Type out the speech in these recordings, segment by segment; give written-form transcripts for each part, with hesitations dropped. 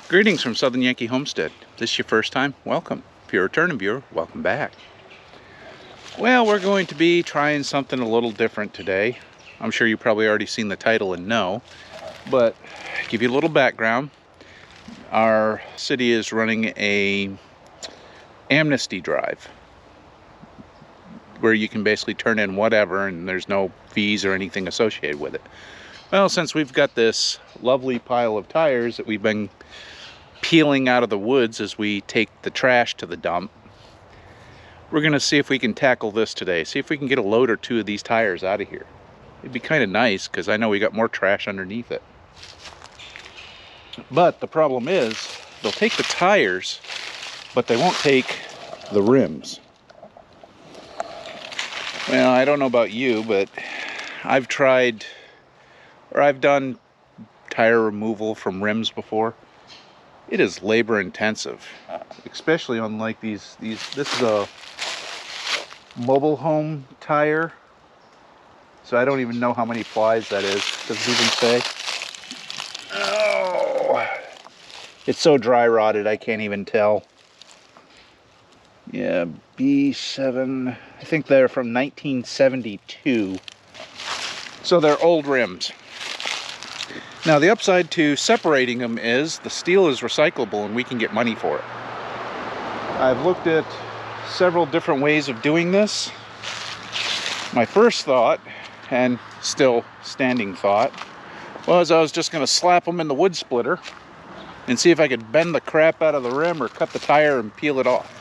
Greetings from Southern Yankee Homestead. If this is your first time, welcome. If you're a returning viewer, welcome back. Well, we're going to be trying something a little different today. I'm sure you've probably already seen the title and know, but give you a little background. Our city is running a amnesty drive where you can basically turn in whatever and there's no fees or anything associated with it. Well, since we've got this lovely pile of tires that we've been peeling out of the woods as we take the trash to the dump, we're going to see if we can tackle this today. See if we can get a load or two of these tires out of here. It'd be kind of nice because I know we got more trash underneath it. But the problem is they'll take the tires, but they won't take the rims. Well, I don't know about you, but I've done tire removal from rims before. It is labor intensive, especially on like these. This is a mobile home tire, so I don't even know how many plies that is. Does it even say? Oh, it's so dry rotted I can't even tell. Yeah, B7. I think they're from 1972, so they're old rims. Now the upside to separating them is the steel is recyclable and we can get money for it. I've looked at several different ways of doing this. My first thought, and still standing thought, was I was just going to slap them in the wood splitter and see if I could bend the crap out of the rim or cut the tire and peel it off.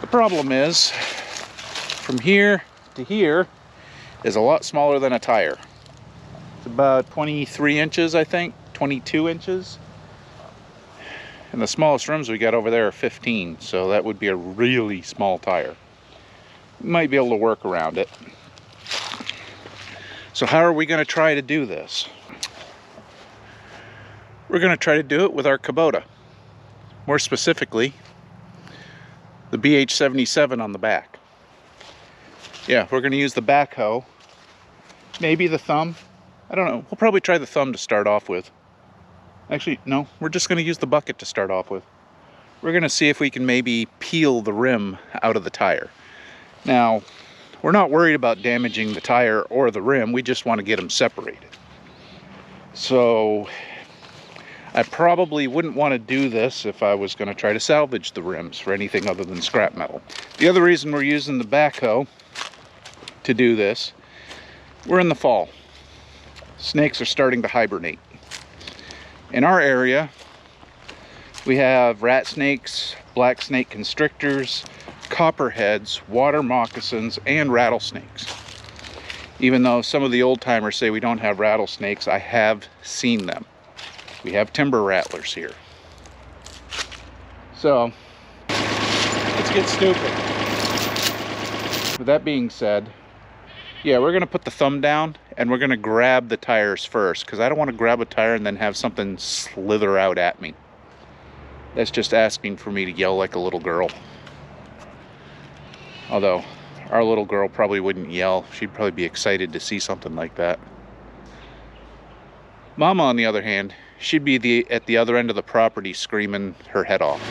The problem is, from here to here is a lot smaller than a tire. About 23 inches, I think, 22 inches. And the smallest rims we got over there are 15, so that would be a really small tire. We might be able to work around it. So how are we going to try to do this? We're going to try to do it with our Kubota. More specifically, the BH77 on the back. Yeah, we're going to use the backhoe, maybe the thumb. I don't know. We'll probably try the thumb to start off with. Actually, no. We're just going to use the bucket to start off with. We're going to see if we can maybe peel the rim out of the tire. Now, we're not worried about damaging the tire or the rim. We just want to get them separated. So, I probably wouldn't want to do this if I was going to try to salvage the rims for anything other than scrap metal. The other reason we're using the backhoe to do this, we're in the fall. Snakes are starting to hibernate. In our area, we have rat snakes, black snake constrictors, copperheads, water moccasins, and rattlesnakes. Even though some of the old timers say we don't have rattlesnakes, I have seen them. We have timber rattlers here. So, let's get stupid. With that being said, yeah, we're going to put the thumb down and we're going to grab the tires first because I don't want to grab a tire and then have something slither out at me. That's just asking for me to yell like a little girl. Although, our little girl probably wouldn't yell. She'd probably be excited to see something like that. Mama, on the other hand, she'd be at the other end of the property screaming her head off.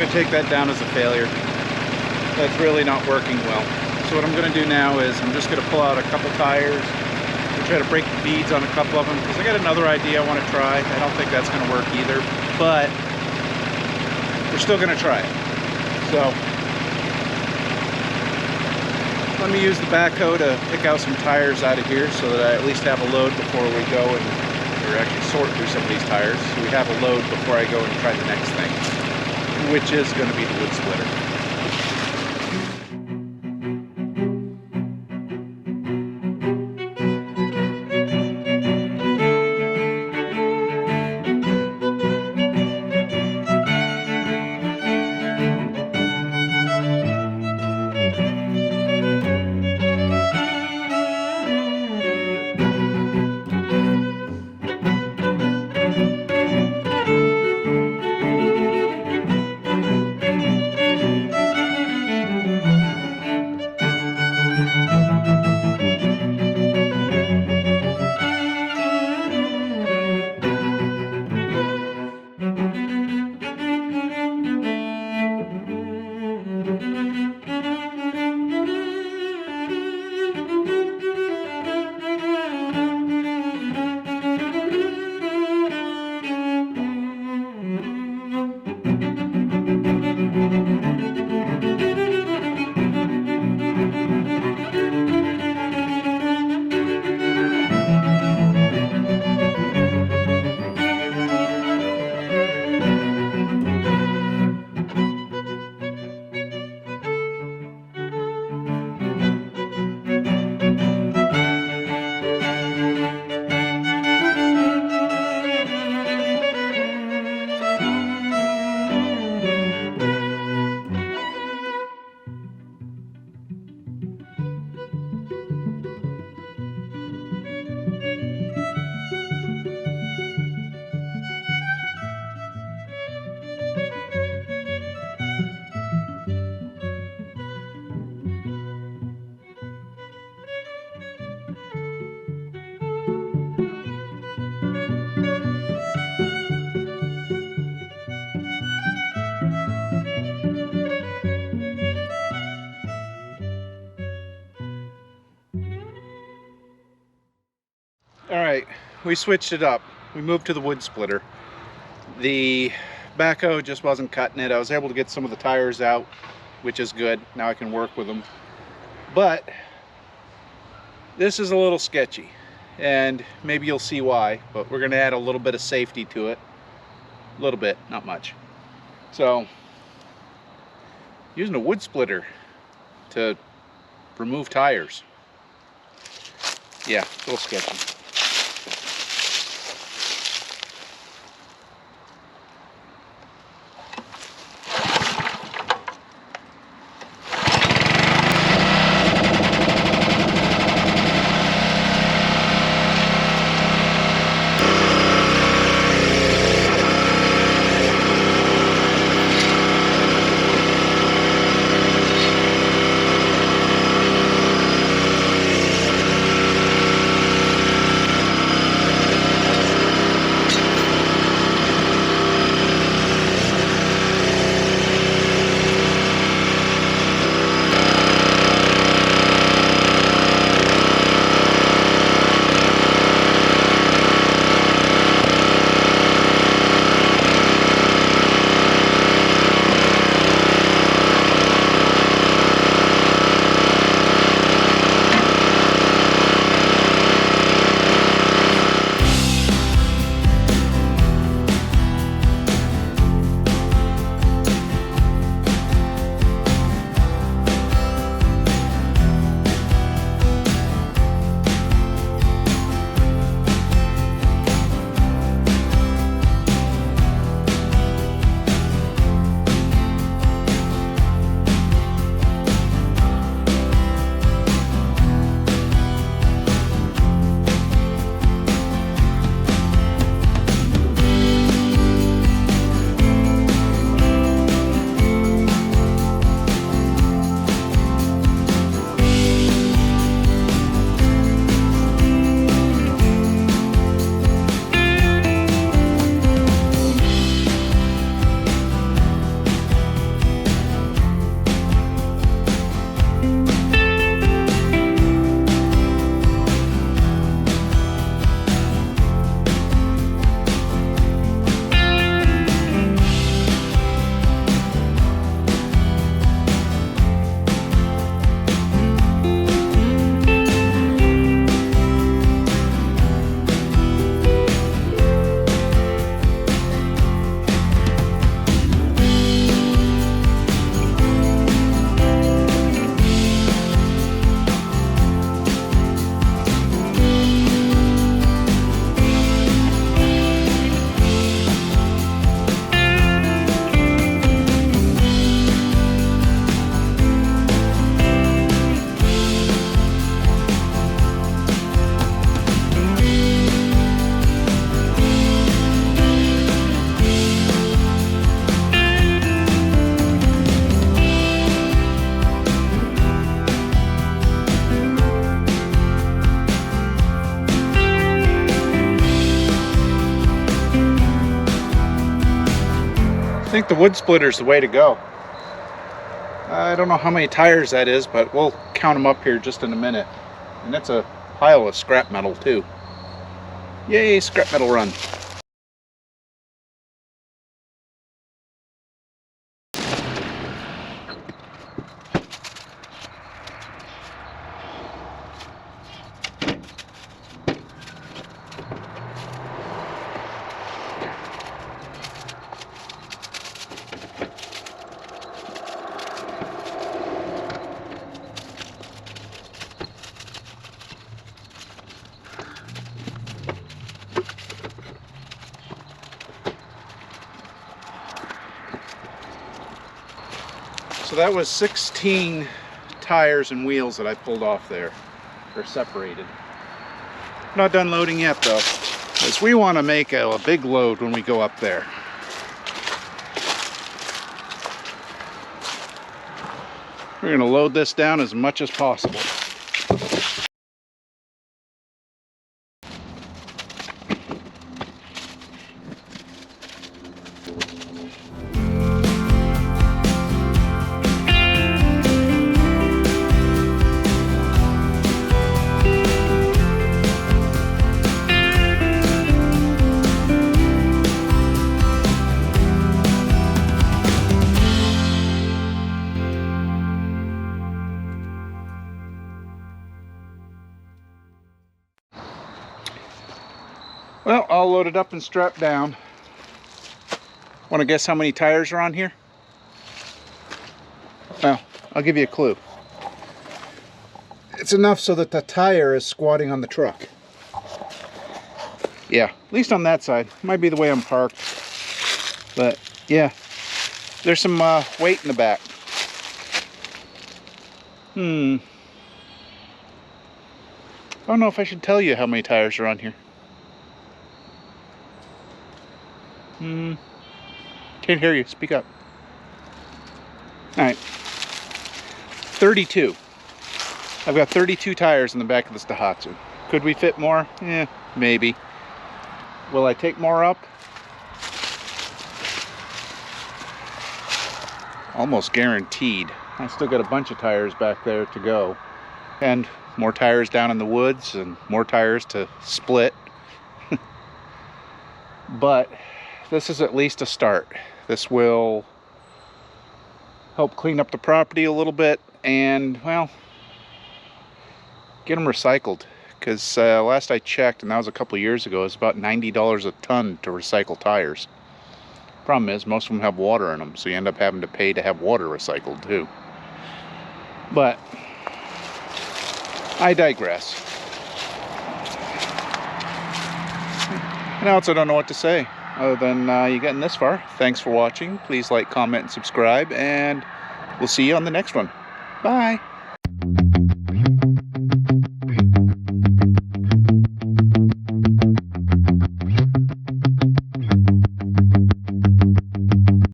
going to take that down as a failure. That's really not working well. So what I'm going to do now is I'm just going to pull out a couple tires and try to break the beads on a couple of them, because I got another idea I want to try. I don't think that's going to work either, but we're still going to try it. So let me use the backhoe to pick out some tires out of here so that I at least have a load before we go and or actually sort through some of these tires. So we have a load before I go and try the next thing, which is going to be the wood splitter. Alright, we switched it up. We moved to the wood splitter. The backhoe just wasn't cutting it. I was able to get some of the tires out, which is good. Now I can work with them. But this is a little sketchy, and maybe you'll see why, but we're going to add a little bit of safety to it. A little bit, not much. So, using a wood splitter to remove tires. Yeah, it's a little sketchy. think the wood splitter is the way to go. I don't know how many tires that is, but we'll count them up here just in a minute. And that's a pile of scrap metal too. Yay, scrap metal run. So that was 16 tires and wheels that I pulled off there, or separated. Not done loading yet though, because we want to make a big load when we go up there. We're going to load this down as much as possible. Well, all loaded up and strapped down. Want to guess how many tires are on here? Well, I'll give you a clue. It's enough so that the tire is squatting on the truck. Yeah, at least on that side. Might be the way I'm parked. But yeah, there's some weight in the back. I don't know if I should tell you how many tires are on here. Can't hear you. Speak up. Alright. 32. I've got 32 tires in the back of this Daihatsu. Could we fit more? Yeah, maybe. Will I take more up? Almost guaranteed. I still got a bunch of tires back there to go. And more tires down in the woods and more tires to split. But this is at least a start. This will help clean up the property a little bit and, well, get them recycled. Because last I checked, and that was a couple years ago, it's about $90 a ton to recycle tires. Problem is, most of them have water in them, so you end up having to pay to have water recycled too. But I digress. And I also don't know what to say other than you getting this far. Thanks for watching. Please like, comment, and subscribe, and we'll see you on the next one. Bye.